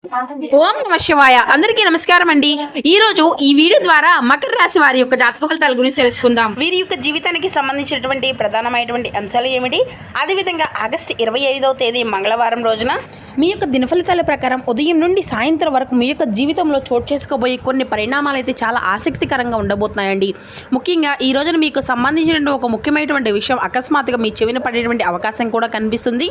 ఓం నమ శివాయ. అందరికీ నమస్కారం అండి. ఈ రోజు ఈ వీడియో ద్వారా మకర రాశి వారి యొక్క జాతక ఫలితాల గురించి తెలుసుకుందాం. వీరి యొక్క జీవితానికి సంబంధించినటువంటి ప్రధానమైనటువంటి అంశాలు ఏమిటి, అదేవిధంగా ఆగస్టు 25వ తేదీ మంగళవారం రోజున మీ యొక్క దినఫలితాల ప్రకారం ఉదయం నుండి సాయంత్రం వరకు మీ యొక్క జీవితంలో చోటు చేసుకోబోయే కొన్ని పరిణామాలు అయితే చాలా ఆసక్తికరంగా ఉండబోతున్నాయండి. ముఖ్యంగా ఈ రోజున మీకు సంబంధించినటువంటి ఒక ముఖ్యమైనటువంటి విషయం అకస్మాత్తుగా మీ చెవిన పడేటువంటి అవకాశం కూడా కనిపిస్తుంది.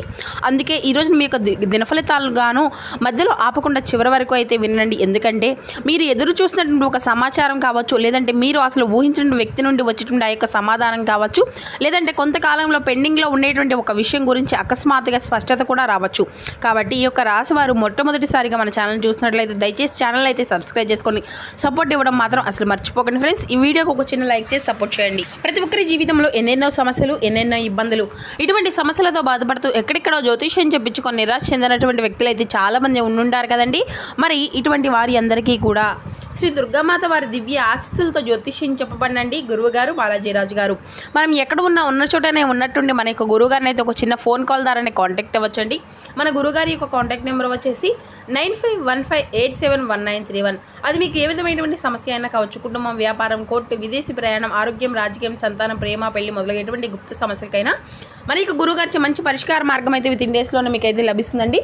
అందుకే ఈ రోజు మీ యొక్క దినఫలితాలుగాను మధ్యలో ఆపకుండా చివరి వరకు అయితే వినండి. ఎందుకంటే మీరు ఎదురు చూసినటువంటి ఒక సమాచారం కావచ్చు, లేదంటే మీరు అసలు ఊహించిన వ్యక్తి నుండి వచ్చేటువంటి ఆ యొక్క సమాధానం కావచ్చు, లేదంటే కొంతకాలంలో పెండింగ్లో ఉండేటువంటి ఒక విషయం గురించి అకస్మాత్తుగా స్పష్టత కూడా రావచ్చు. కాబట్టి ఈ యొక్క రాశి వారు మొట్టమొదటిసారిగా మన ఛానల్ చూసినట్లయితే దయచేసి ఛానల్ అయితే సబ్స్క్రైబ్ చేసుకొని సపోర్ట్ ఇవ్వడం మాత్రం అసలు మర్చిపోకండి ఫ్రెండ్స్. ఈ వీడియోకి ఒక చిన్న లైక్ చేసి సపోర్ట్ చేయండి. ప్రతి ఒక్కరి జీవితంలో ఎన్నెన్నో సమస్యలు, ఎన్నెన్నో ఇబ్బందులు, ఇటువంటి సమస్యలతో బాధపడుతూ ఎక్కడెక్కడో జ్యోతిష్యం చెప్పించుకొని నిరాశ చెందినటువంటి వ్యక్తులు అయితే చాలామంది ఉండుంటారు కదండి. మరి ఇటువంటి వారి అందరికీ కూడా శ్రీ దుర్గామాత వారి దివ్య ఆశీస్సులతో జ్యోతిష్యం చెప్పబడినండి గురువుగారు బాలాజీరాజు గారు. మనం ఎక్కడ ఉన్న చోటనే ఉన్నట్టుండి మన యొక్క గురువుగారిని అయితే ఒక చిన్న ఫోన్ కాల్ ద్వారానే కాంటాక్ట్ అవ్వచ్చండి. మన గురుగారి యొక్క కాంటాక్ట్ నెంబర్ వచ్చేసి 9515871931. అది మీకు ఏ విధమైనటువంటి సమస్య అయినా కావచ్చు, కుటుంబం, వ్యాపారం, కోర్టు, విదేశీ ప్రయాణం, ఆరోగ్యం, రాజకీయం, సంతానం, ప్రేమ, పెళ్లి మొదలైనటువంటి గుప్త సమస్యలకైనా మన యొక్క గురువుగారి మంచి పరిష్కార మార్గం అయితే విత్ ఇన్ డేస్లోనే మీకు అయితే లభిస్తుందండి.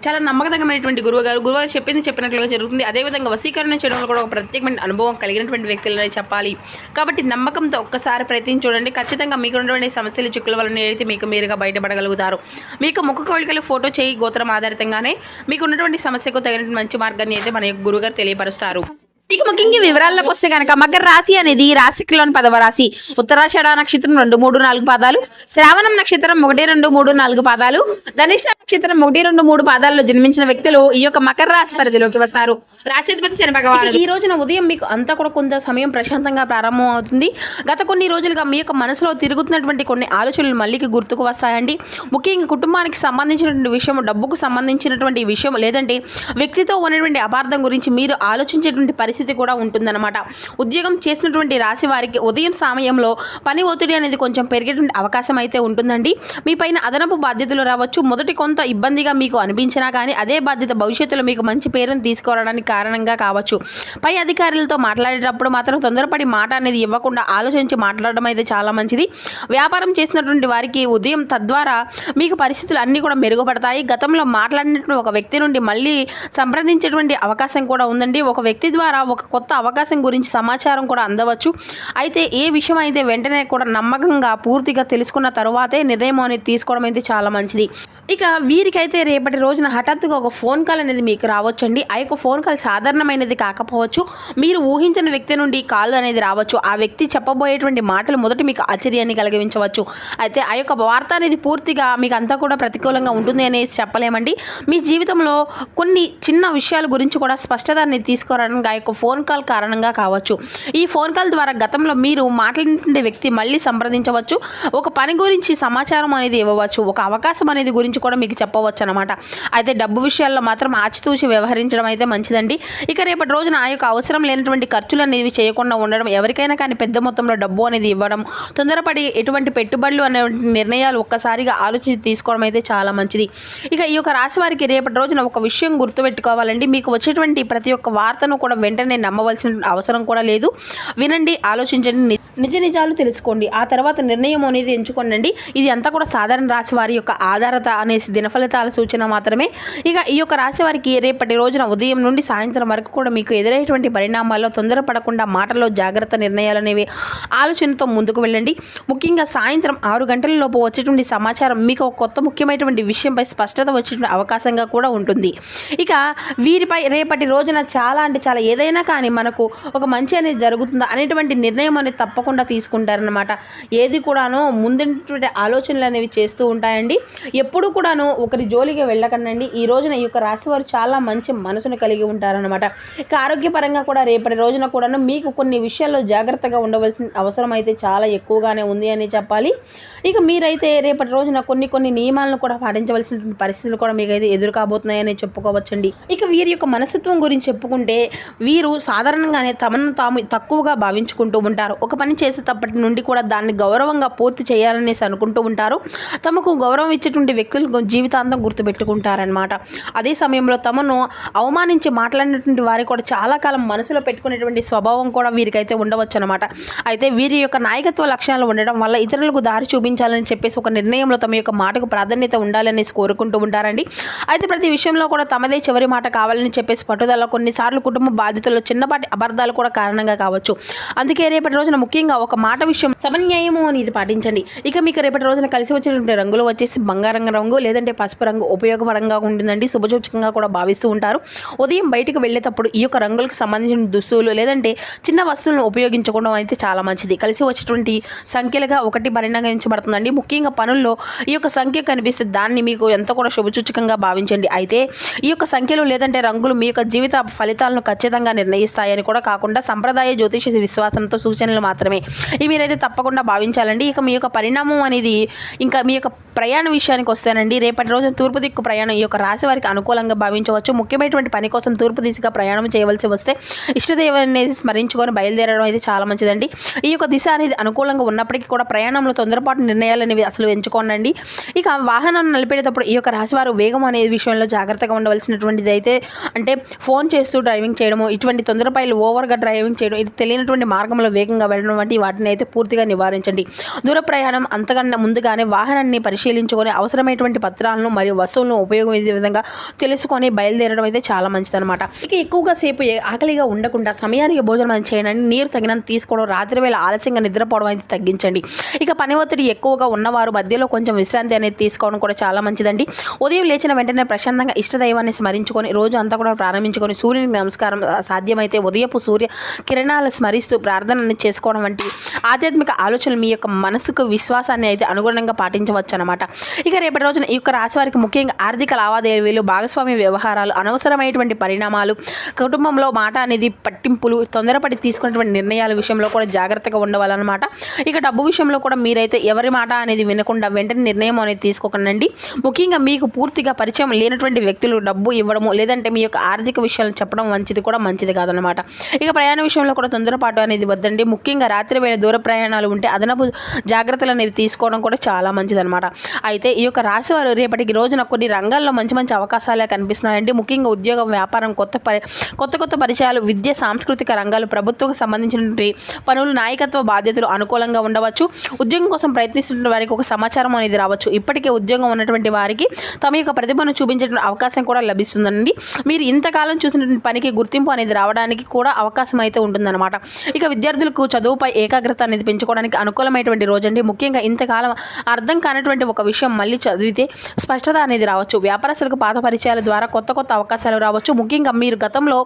చాలా నమ్మకతగ్గమైనటువంటి గురువుగారు చెప్పినట్లుగా జరుగుతుంది. అదేవిధంగా వశీకరణ చేయడంలో కూడా ఒక ప్రత్యేకమైన అనుభవం కలిగినటువంటి వ్యక్తులనే చెప్పాలి. కాబట్టి నమ్మకంతో ఒక్కసారి ప్రయత్నం చూడండి. ఖచ్చితంగా మీకు ఉన్నటువంటి సమస్యలు, చిక్కుల వలన అయితే మీకు మీరుగా బయటపడగలుగుతారు. మీకు ముఖ కవళికలు, ఫోటో, చేయి, గోత్రం ఆధారితంగానే మీకు ఉన్నటువంటి సమస్యకు తగిన మంచి మార్గాన్ని అయితే మన యొక్క గురువుగారు తెలియపరుస్తారు. ఇక ముఖ్యంగా వివరాల్లోకి వస్తే కనుక మకర రాశి అనేది రాశిలోని 10వ రాశి. ఉత్తరాషాఢ నక్షత్రం 2, 3, 4 పాదాలు, శ్రావణం నక్షత్రం 1, 2, 3, 4 పాదాలు, ధనిష్ట నక్షత్రం 1, 2, 3 పాదాల్లో జన్మించిన వ్యక్తులు ఈ యొక్క మకర రాశి పరిధిలోకి వస్తారు. రాశిధిపతి శని భగవానుడు. ఈ రోజున ఉదయం మీకు అంతా కూడా కొంత సమయం ప్రశాంతంగా ప్రారంభం అవుతుంది. గత కొన్ని రోజులుగా మీ యొక్క మనసులో తిరుగుతున్నటువంటి కొన్ని ఆలోచనలు మళ్ళీ గుర్తుకు వస్తాయండి. ముఖ్యంగా కుటుంబానికి సంబంధించినటువంటి విషయం, డబ్బుకు సంబంధించినటువంటి విషయం, లేదంటే వ్యక్తితో ఉన్నటువంటి అపార్థం గురించి మీరు ఆలోచించేటువంటి పరిస్థితి కూడా ఉంటుందన్నమాట. ఉద్యోగం చేసినటువంటి రాశి వారికి ఉదయం సమయంలో పని ఒత్తిడి అనేది కొంచెం పెరిగేటువంటి అవకాశం అయితే ఉంటుందండి. మీ పైన అదనపు బాధ్యతలు రావచ్చు. మొదటి కొంత ఇబ్బందిగా మీకు అనిపించినా కానీ అదే బాధ్యత భవిష్యత్తులో మీకు మంచి పేరును తీసుకురావడానికి కారణంగా కావచ్చు. పై అధికారులతో మాట్లాడేటప్పుడు మాత్రం తొందరపడి మాట అనేది ఇవ్వకుండా ఆలోచించి మాట్లాడడం అయితే చాలా మంచిది. వ్యాపారం చేసినటువంటి వారికి ఉదయం తద్వారా మీకు పరిస్థితులు అన్నీ కూడా మెరుగుపడతాయి. గతంలో మాట్లాడినటువంటి ఒక వ్యక్తి నుండి మళ్ళీ సంప్రదించేటువంటి అవకాశం కూడా ఉందండి. ఒక వ్యక్తి ద్వారా ఒక కొత్త అవకాశం గురించి సమాచారం కూడా అందవచ్చు. అయితే ఏ విషయం అయితే వెంటనే కూడా నమ్మకంగా పూర్తిగా తెలుసుకున్న తరువాతే నిర్ణయం అనేది తీసుకోవడం అయితే చాలా మంచిది. ఇక వీరికైతే రేపటి రోజున హఠాత్తుగా ఒక ఫోన్ కాల్ అనేది మీకు రావచ్చండి. ఆ యొక్క ఫోన్ కాల్ సాధారణమైనది కాకపోవచ్చు. మీరు ఊహించిన వ్యక్తి నుండి కాల్ అనేది రావచ్చు. ఆ వ్యక్తి చెప్పబోయేటువంటి మాటలు మొదటి మీకు ఆశ్చర్యాన్ని కలిగించవచ్చు. అయితే ఆ యొక్క వార్త అనేది పూర్తిగా మీకు అంతా కూడా ప్రతికూలంగా ఉంటుంది అనేసి చెప్పలేమండి. మీ జీవితంలో కొన్ని చిన్న విషయాల గురించి కూడా స్పష్టత అనేది తీసుకురావడానికి ఆ యొక్క ఫోన్ కాల్ కారణంగా కావచ్చు. ఈ ఫోన్ కాల్ ద్వారా గతంలో మీరు మాట్లాడినటువంటి వ్యక్తి మళ్ళీ సంప్రదించవచ్చు. ఒక పని గురించి సమాచారం అనేది ఇవ్వవచ్చు. ఒక అవకాశం అనేది గురించి కూడా మీకు చెప్పవచ్చు అనమాట. అయితే డబ్బు విషయాల్లో మాత్రం ఆచితూచి వ్యవహరించడం అయితే మంచిదండి. ఇక రేపటి రోజున ఆ యొక్క అవసరం లేనటువంటి ఖర్చులు అనేవి చేయకుండా ఉండడం, ఎవరికైనా కానీ పెద్ద మొత్తంలో డబ్బు అనేది ఇవ్వడం, తొందరపడి ఎటువంటి పెట్టుబడులు అనే నిర్ణయాలు ఒక్కసారిగా ఆలోచించి తీసుకోవడం అయితే చాలా మంచిది. ఇక ఈ యొక్క రాశి వారికి రేపటి రోజున ఒక విషయం గుర్తుపెట్టుకోవాలండి. మీకు వచ్చేటువంటి ప్రతి ఒక్క వార్తను కూడా వెంటనే నమ్మవలసిన అవసరం కూడా లేదు. వినండి, ఆలోచించండి, నిజాలు తెలుసుకోండి. ఆ తర్వాత నిర్ణయం అనేది ఎంచుకోండి. ఇది అంతా కూడా సాధారణ రాశి వారి యొక్క ఆధారత అనేసి దినఫలితాల సూచన మాత్రమే. ఇక ఈ యొక్క రాశి వారికి రేపటి రోజున ఉదయం నుండి సాయంత్రం వరకు కూడా మీకు ఎదురయ్యేటువంటి పరిణామాల్లో తొందరపడకుండా మాటల్లో జాగ్రత్త నిర్ణయాలు అనేవి ఆలోచనతో ముందుకు వెళ్ళండి. ముఖ్యంగా సాయంత్రం 6 గంటల లోపు వచ్చేటువంటి సమాచారం మీకు ఒక కొత్త ముఖ్యమైనటువంటి విషయంపై స్పష్టత వచ్చేటువంటి అవకాశంగా కూడా ఉంటుంది. ఇక వీరిపై రేపటి రోజున చాలా అంటే చాలా ఏదైనా కానీ మనకు ఒక మంచి అనేది జరుగుతుందా అనేటువంటి నిర్ణయం అనేది తప్పకుండా తీసుకుంటారనమాట. ఏది కూడాను ముందున్నటువంటి ఆలోచనలు అనేవి చేస్తూ ఉంటాయండి. ఎప్పుడు కూడాను ఒకరి జోలికి వెళ్ళకండి. ఈ రోజున ఈ యొక్క రాశి వారు చాలా మంచి మనసును కలిగి ఉంటారనమాట. ఇక ఆరోగ్యపరంగా కూడా రేపటి రోజున కూడాను మీకు కొన్ని విషయాల్లో జాగ్రత్తగా ఉండవలసిన అవసరం అయితే చాలా ఎక్కువగానే ఉంది అని చెప్పాలి. ఇక మీరైతే రేపటి రోజున కొన్ని నియమాలను కూడా పాటించవలసిన పరిస్థితులు కూడా మీకైతే ఎదురు కాబోతున్నాయని చెప్పుకోవచ్చండి. ఇక వీరి యొక్క మనస్తత్వం గురించి చెప్పుకుంటే వీరు సాధారణంగానే తమను తాము తక్కువగా భావించుకుంటూ ఉంటారు. ఒక పని చేసేటప్పటి నుండి కూడా దాన్ని గౌరవంగా పూర్తి చేయాలనేసి అనుకుంటూ ఉంటారు. తమకు గౌరవం ఇచ్చేటువంటి వ్యక్తులు జీవితాంతం గుర్తుపెట్టుకుంటారనమాట. అదే సమయంలో తమను అవమానించి మాట్లాడినటువంటి వారి కూడా చాలా కాలం మనసులో పెట్టుకునేటువంటి స్వభావం కూడా వీరికైతే ఉండవచ్చు అనమాట. అయితే వీరి యొక్క నాయకత్వ లక్షణాలు ఉండడం వల్ల ఇతరులకు దారి చూపించాలని చెప్పేసి ఒక నిర్ణయంలో తమ యొక్క మాటకు ప్రాధాన్యత ఉండాలనేసి కోరుకుంటూ ఉంటారండి. అయితే ప్రతి విషయంలో కూడా తమదే చివరి మాట కావాలని చెప్పేసి పట్టుదల కొన్నిసార్లు కుటుంబ బాధ్యతల్లో చిన్నపాటి అబద్ధాలు కూడా కారణంగా కావచ్చు. అందుకే రేపటి రోజున ముఖ్యంగా ఒక మాట విషయం సమన్యాయము అని ఇది పాటించండి. ఇక మీకు రేపటి రోజున కలిసి వచ్చినటువంటి రంగులు వచ్చేసి బంగారం రంగు లేదంటే పసుపు రంగు ఉపయోగపరంగా ఉంటుందండి. శుభసూచకంగా కూడా భావిస్తూ ఉంటారు. ఉదయం బయటకు వెళ్ళేటప్పుడు ఈ యొక్క రంగులకు సంబంధించిన దుస్తులు లేదంటే చిన్న వస్తువులను ఉపయోగించుకోవడం అయితే చాలా మంచిది. కలిసి వచ్చేటువంటి సంఖ్యలుగా 1 పరిగణించబడుతుందండి. ముఖ్యంగా పనుల్లో ఈ యొక్క సంఖ్య కనిపిస్తే దాన్ని మీకు ఎంత కూడా శుభసూచకంగా భావించండి. అయితే ఈ యొక్క సంఖ్యలు లేదంటే రంగులు మీ యొక్క జీవిత ఫలితాలను ఖచ్చితంగా నిర్ణయిస్తాయని కూడా కాకుండా సంప్రదాయ జ్యోతిష విశ్వాసంతో సూచనలు మాత్రమే ఇవి మీరైతే తప్పకుండా భావించాలండి. ఇక మీ యొక్క పరిణామం అనేది ఇంకా మీ యొక్క ప్రయాణ విషయానికి వస్తానండి. రేపటి రోజున తూర్పు దిక్కు ప్రయాణం ఈ యొక్క రాశి వారికి అనుకూలంగా భావించవచ్చు. ముఖ్యమైనటువంటి పని కోసం తూర్పు దిశగా ప్రయాణం చేయవలసి వస్తే ఇష్టదేవుని స్మరించుకొని బయలుదేరడం అయితే చాలా మంచిదండి. ఈ యొక్క దిశ అనేది అనుకూలంగా ఉన్నప్పటికీ కూడా ప్రయాణంలో తొందరపాటు నిర్ణయాలు అనేవి అసలు ఎంచుకోనండి. ఇక వాహనాన్ని నడిపేటప్పుడు ఈ యొక్క రాశివారు వేగం అనే విషయంలో జాగ్రత్తగా ఉండవలసినటువంటిది అయితే అంటే ఫోన్ చేస్తూ డ్రైవింగ్ చేయడము, ఇటువంటి తొందరపాయలు ఓవర్గా డ్రైవింగ్ చేయడం, ఇది తెలియనటువంటి మార్గంలో వేగంగా వెళ్ళడం వంటి వాటిని అయితే పూర్తిగా నివారించండి. దూర ప్రయాణం అంతకన్నా ముందుగానే వాహనాన్ని పరిశీలించుకొని అవసరమైనటువంటి పత్రాలను మరియు వస్తువులను ఉపయోగించే విధంగా తెలుసుకొని బయలుదేరడం అయితే చాలా మంచిదన్నమాట. ఇక ఎక్కువగా సేపు ఆకలిగా ఉండకుండా సమయానికి భోజనం చేయడానికి నీరు తగినంత తీసుకోవడం, రాత్రి వేళ ఆలస్యంగా నిద్రపోవడం అయితే తగ్గించండి. ఇక పని ఒత్తిడి ఎక్కువగా ఉన్నవారు మధ్యలో కొంచెం విశ్రాంతి అనేది తీసుకోవడం కూడా చాలా మంచిదండి. ఉదయం లేచిన వెంటనే ప్రశాంతంగా ఇష్టదైవాన్ని స్మరించుకొని రోజు అంతా కూడా ప్రారంభించుకొని సూర్యునికి నమస్కారం, సాధ్యమైతే ఉదయపు సూర్య కిరణాలు స్మరిస్తూ ప్రార్థనని చేసుకోవడం వంటి ఆధ్యాత్మిక ఆలోచనలు మీ యొక్క మనసుకు విశ్వాసాన్ని అయితే అనుగుణంగా పాటించవచ్చు అనమాట. ఇక రేపటి రోజున ఈ యొక్క రాశి వారికి ముఖ్యంగా ఆర్థిక లావాదేవీలు, భాగస్వామ్య వ్యవహారాలు, అనవసరమైనటువంటి పరిణామాలు, కుటుంబంలో మాట అనేది పట్టింపులు, తొందరపడి తీసుకున్నటువంటి నిర్ణయాల విషయంలో కూడా జాగ్రత్తగా ఉండవాలన్నమాట. ఇక డబ్బు విషయంలో కూడా మీరైతే ఎవరి మాట అనేది వినకుండా వెంటనే నిర్ణయం అనేది తీసుకోకండి. ముఖ్యంగా మీకు పూర్తిగా పరిచయం లేనటువంటి వ్యక్తులు డబ్బు ఇవ్వడము లేదంటే మీ యొక్క ఆర్థిక విషయాలను చెప్పడం కూడా మంచిది కాదనమాట. ఇక ప్రయాణ విషయంలో కూడా తొందరపాటు అనేది వద్దండి. ముఖ్యంగా రాత్రి వేళ దూర ప్రయాణాలు ఉంటే అదనపు జాగ్రత్తలు అనేవి తీసుకోవడం కూడా చాలా మంచిదన్నమాట. అయితే ఈ యొక్క రాశి వారు రేపటికి రోజున కొన్ని రంగాల్లో మంచి మంచి అవకాశాలే కనిపిస్తున్నాయండి. ముఖ్యంగా ఉద్యోగం, వ్యాపారం, కొత్త పరిచయాలు, విద్య, సాంస్కృతిక రంగాలు, ప్రభుత్వంకి సంబంధించినటువంటి పనులు, నాయకత్వ బాధ్యతలు అనుకూలంగా ఉండవచ్చు. ఉద్యోగం కోసం ప్రయత్నిస్తున్న వారికి ఒక సమాచారం అనేది రావచ్చు. ఇప్పటికే ఉద్యోగం ఉన్నటువంటి వారికి తమ యొక్క ప్రతిభను చూపించేటువంటి అవకాశం కూడా లభిస్తుందండి. మీరు ఇంతకాలం చూసినటువంటి పనికి గుర్తింపు అనేది రావడానికి కూడా అవకాశం అయితే ఉంటుందన్నమాట. ఇక విద్యార్థులకు చదువుపై ఏకాగ్రత అనేది పెంచుకోవడానికి అనుకూలమైనటువంటి రోజండి. ముఖ్యంగా ఇంతకాలం అర్థం కానటువంటి ఒక విషయం మళ్ళీ చదివితే స్పష్టత అనేది రావచ్చు. వ్యాపారస్తులకు పాత పరిచయాల ద్వారా కొత్త అవకాశాలు రావచ్చు. ముఖ్యంగా మీరు గతంలో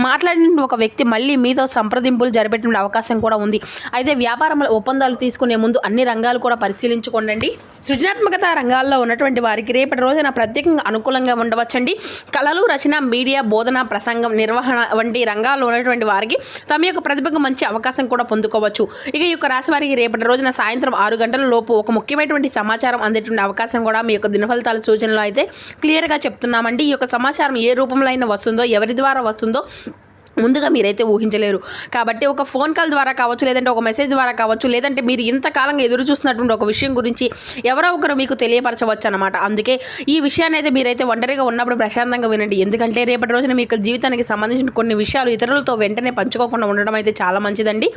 మాట్లాడిన ఒక వ్యక్తి మళ్ళీ మీతో సంప్రదింపులు జరిపేటువంటి అవకాశం కూడా ఉంది. అయితే వ్యాపారంలో ఒప్పందాలు తీసుకునే ముందు అన్ని రంగాలు కూడా పరిశీలించుకోండి. సృజనాత్మకత రంగాల్లో ఉన్నటువంటి వారికి రేపటి రోజున ప్రత్యేకంగా అనుకూలంగా ఉండవచ్చండి. కళలు, రచన, మీడియా, బోధన, ప్రసంగం, నిర్వహణ వంటి రంగాల్లో ఉన్నటువంటి వారికి తమ యొక్క ప్రతిభకు మంచి అవకాశం కూడా పొందుకోవచ్చు. ఇక ఈ యొక్క రాశి వారికి రేపటి రోజున సాయంత్రం 6 గంటల లోపు ఒక ముఖ్యమైనటువంటి సమాచారం అందేటువంటి అవకాశం కూడా మీ యొక్క దినఫలితాల సూచనలో అయితే క్లియర్గా చెప్తున్నామండి. ఈ యొక్క సమాచారం ఏ రూపంలో అయినా వస్తుందో, ఎవరి ద్వారా వస్తుందో ముందుగా మీరైతే ఊహించలేరు. కాబట్టి ఒక ఫోన్ కాల్ ద్వారా కావచ్చు, లేదంటే ఒక మెసేజ్ ద్వారా కావచ్చు, లేదంటే మీరు ఇంతకాలంగా ఎదురు చూస్తున్నటువంటి ఒక విషయం గురించి ఎవరో ఒకరు మీకు తెలియపరచవచ్చు అనమాట. అందుకే ఈ విషయాన్ని అయితే మీరైతే ఒంటరిగా ఉన్నప్పుడు ప్రశాంతంగా వినండి. ఎందుకంటే రేపటి రోజున మీ యొక్క జీవితానికి సంబంధించిన కొన్ని విషయాలు ఇతరులతో వెంటనే పంచుకోకుండా ఉండడం అయితే చాలా మంచిదండి.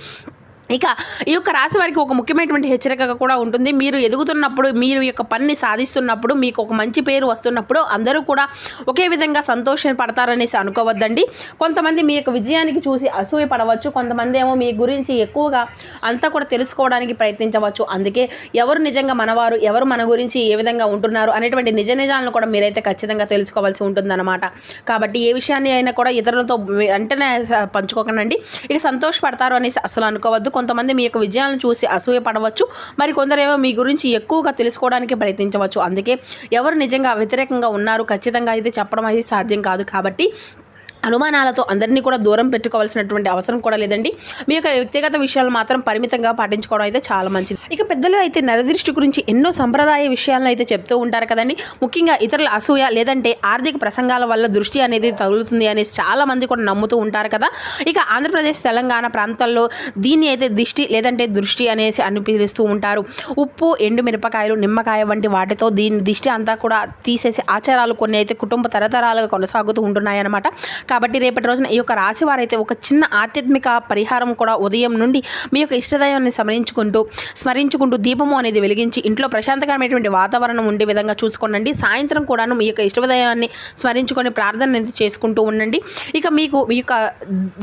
ఇక ఈ యొక్క రాశి వారికి ఒక ముఖ్యమైనటువంటి హెచ్చరిక కూడా ఉంటుంది. మీరు ఎదుగుతున్నప్పుడు, మీరు ఈ యొక్క పనిని సాధిస్తున్నప్పుడు, మీకు ఒక మంచి పేరు వస్తున్నప్పుడు అందరూ కూడా ఒకే విధంగా సంతోషపడతారనేసి అనుకోవద్దండి. కొంతమంది మీ యొక్క విజయానికి చూసి అసూయ పడవచ్చు. కొంతమంది ఏమో మీ గురించి ఎక్కువగా అంతా కూడా తెలుసుకోవడానికి ప్రయత్నించవచ్చు. అందుకే ఎవరు నిజంగా మనవారు, ఎవరు మన గురించి ఏ విధంగా ఉంటున్నారు అనేటువంటి నిజాలను కూడా మీరైతే ఖచ్చితంగా తెలుసుకోవాల్సి ఉంటుందన్నమాట. కాబట్టి ఏ విషయాన్ని అయినా కూడా ఇతరులతో వెంటనే పంచుకోకండి. ఇక సంతోషపడతారు అనేసి అసలు అనుకోవద్దు. కొంతమంది మీ యొక్క విజయాలను చూసి అసూయ పడవచ్చు. మరి కొందరేమో మీ గురించి ఎక్కువగా తెలుసుకోవడానికి ప్రయత్నించవచ్చు. అందుకే ఎవరు నిజంగా వ్యతిరేకంగా ఉన్నారు ఖచ్చితంగా అయితే చెప్పడం అయితే సాధ్యం కాదు. కాబట్టి అనుమానాలతో అందరినీ కూడా దూరం పెట్టుకోవాల్సినటువంటి అవసరం కూడా లేదండి. మీ యొక్క వ్యక్తిగత విషయాలు మాత్రం పరిమితంగా పాటించుకోవడం అయితే చాలా మంచిది. ఇక పెద్దలు అయితే నరదృష్టి గురించి ఎన్నో సంప్రదాయ విషయాలను అయితే చెప్తూ ఉంటారు కదండి. ముఖ్యంగా ఇతరుల అసూయ లేదంటే ఆర్థిక ప్రసంగాల వల్ల దృష్టి అనేది తగులుతుంది అనేసి చాలా మంది కూడా నమ్ముతూ ఉంటారు కదా. ఇక ఆంధ్రప్రదేశ్ తెలంగాణ ప్రాంతాల్లో దీన్ని అయితే దిష్టి లేదంటే దృష్టి అనేసి అని పిలుస్తూ ఉంటారు. ఉప్పు ఎండు మిరపకాయలు నిమ్మకాయ వంటి వాటితో దీని దిష్టి అంతా కూడా తీసేసి ఆచారాలు కొన్ని అయితే కుటుంబ తరతరాలుగా కొనసాగుతూ ఉంటున్నాయన్నమాట. కాబట్టి రేపటి రోజున ఈ యొక్క రాశి వారైతే ఒక చిన్న ఆధ్యాత్మిక పరిహారం కూడా ఉదయం నుండి మీ యొక్క ఇష్టదైవాన్ని స్మరించుకుంటూ దీపము అనేది వెలిగించి ఇంట్లో ప్రశాంతకరమైనటువంటి వాతావరణం ఉండే విధంగా చూసుకోండి. సాయంత్రం కూడాను మీ యొక్క ఇష్టదైవాన్ని స్మరించుకొని ప్రార్థన అనేది చేసుకుంటూ ఉండండి. ఇక మీకు మీ యొక్క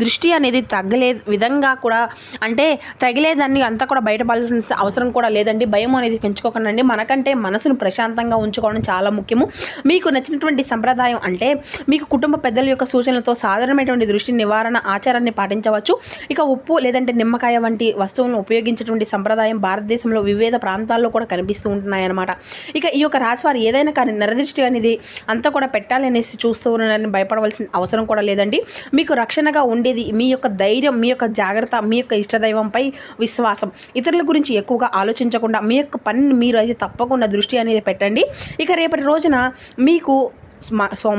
దృష్టి అనేది తగ్గలే విధంగా కూడా అంటే తగిలేదాన్ని అంతా కూడా బయటపడాల్సిన అవసరం కూడా లేదండి. భయం అనేది పెంచుకోకండి. మనకంటే మనసును ప్రశాంతంగా ఉంచుకోవడం చాలా ముఖ్యము. మీకు నచ్చినటువంటి సంప్రదాయం అంటే మీకు కుటుంబ పెద్దల యొక్క సూచనలతో సాధారణమైనటువంటి దృష్టి నివారణ ఆచారాన్ని పాటించవచ్చు. ఇక ఉప్పు లేదంటే నిమ్మకాయ వంటి వస్తువులను ఉపయోగించేటువంటి సంప్రదాయం భారతదేశంలో వివిధ ప్రాంతాల్లో కూడా కనిపిస్తూ ఉంటున్నాయన్నమాట. ఇక ఈ యొక్క రాశివారు ఏదైనా కానీ నరదృష్టి అనేది అంతా కూడా పెట్టాలి అనేసి చూస్తూ ఉన్నారని భయపడవలసిన అవసరం కూడా లేదండి. మీకు రక్షణగా ఉండేది మీ యొక్క ధైర్యం, మీ యొక్క జాగ్రత్త, మీ యొక్క ఇష్టదైవంపై విశ్వాసం. ఇతరుల గురించి ఎక్కువగా ఆలోచించకుండా మీ యొక్క పనిని మీరు అయితే తప్పకుండా దృష్టి అనేది పెట్టండి. ఇక రేపటి రోజున మీకు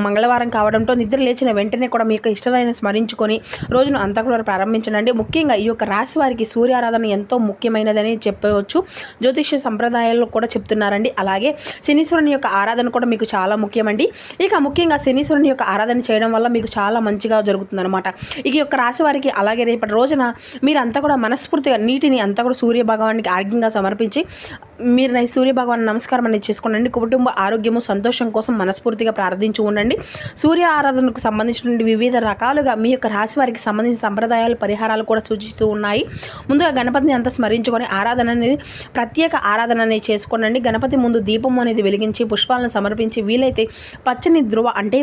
మంగళవారం కావడంతో నిద్ర లేచిన వెంటనే కూడా మీ యొక్క ఇష్టమైన స్మరించుకొని రోజును అంతా కూడా ప్రారంభించండి. ముఖ్యంగా ఈ యొక్క రాశి వారికి సూర్యారాధన ఎంతో ముఖ్యమైనదని చెప్పవచ్చు. జ్యోతిష్య సంప్రదాయాల్లో కూడా చెప్తున్నారండి. అలాగే శనీశ్వరుని యొక్క ఆరాధన కూడా మీకు చాలా ముఖ్యమండి. ఇక ముఖ్యంగా శనీశ్వరుని యొక్క ఆరాధన చేయడం వల్ల మీకు చాలా మంచిగా జరుగుతుందన్నమాట. ఈ యొక్క రాశి వారికి అలాగే రేపటి రోజున మీరు అంతా కూడా మనస్ఫూర్తిగా నీటిని అంతా కూడా సూర్య భగవానికి ఆర్ఘ్యంగా సమర్పించి మీరు సూర్య భగవాన్ నమస్కారం అనేది చేసుకోండి. కుటుంబ ఆరోగ్యము సంతోషం కోసం మనస్ఫూర్తిగా ప్రార్థించి ఉండండి. సూర్య ఆరాధనకు సంబంధించినటువంటి వివిధ రకాలుగా మీ యొక్క రాశి వారికి సంబంధించిన సంప్రదాయాలు పరిహారాలు కూడా సూచిస్తూ ఉన్నాయి. ముందుగా గణపతిని అంతా స్మరించుకొని ఆరాధన అనేది ప్రత్యేక ఆరాధన అనేది చేసుకోండి. గణపతి ముందు దీపం అనేది వెలిగించి పుష్పాలను సమర్పించి వీలైతే పచ్చని ధ్రువ అంటే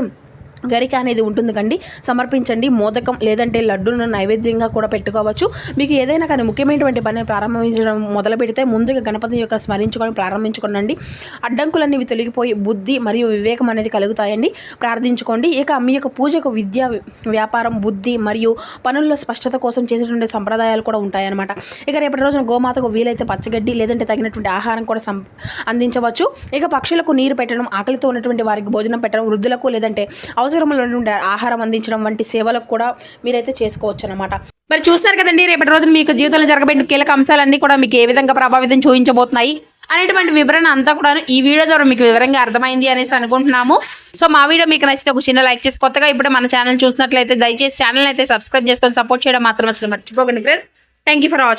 గరిక అనేది ఉంటుంది కండి సమర్పించండి. మోదకం లేదంటే లడ్డూను నైవేద్యంగా కూడా పెట్టుకోవచ్చు. మీకు ఏదైనా కానీ ముఖ్యమైనటువంటి పని ప్రారంభించడం మొదలు పెడితే ముందుగా గణపతి యొక్క స్మరించుకొని ప్రారంభించుకోండి. అడ్డంకులన్నీ తొలగిపోయి బుద్ధి మరియు వివేకం అనేది కలుగుతాయండి. ప్రార్థించుకోండి. ఇక మీ యొక్క పూజకు విద్య, వ్యాపారం, బుద్ధి మరియు పనుల్లో స్పష్టత కోసం చేసేటువంటి సంప్రదాయాలు కూడా ఉంటాయన్నమాట. ఇక రేపటి రోజున గోమాతకు వీలైతే పచ్చగడ్డి లేదంటే తగినటువంటి ఆహారం కూడా అందించవచ్చు. ఇక పక్షులకు నీరు పెట్టడం, ఆకలితో ఉన్నటువంటి వారికి భోజనం పెట్టడం, వృద్ధులకు లేదంటే అవసరంలో ఉండే ఆహారం అందించడం వంటి సేవలకు కూడా మీరైతే చేసుకోవచ్చు అన్నమాట. మరి చూస్తున్నారు కదండి రేపటి రోజున మీకు జీవితంలో జరగబడిన కీలక అంశాలన్నీ కూడా మీకు ఏ విధంగా ప్రభావితం చూపించబోతున్నాయి అనేటువంటి వివరణ అంతా కూడా ఈ వీడియో ద్వారా మీకు వివరంగా అర్థమైంది అనేసి అనుకుంటున్నాము. సో మా వీడియో మీకు నచ్చితే ఒక చిన్న లైక్ చేసి కొత్తగా ఇప్పుడు మన ఛానల్ చూసినట్లయితే దయచేసి ఛానల్ అయితే సబ్స్క్రైబ్ చేసుకొని సపోర్ట్ చేయడం మాత్రం అసలు మర్చిపోకండి friends. Thank you for watching.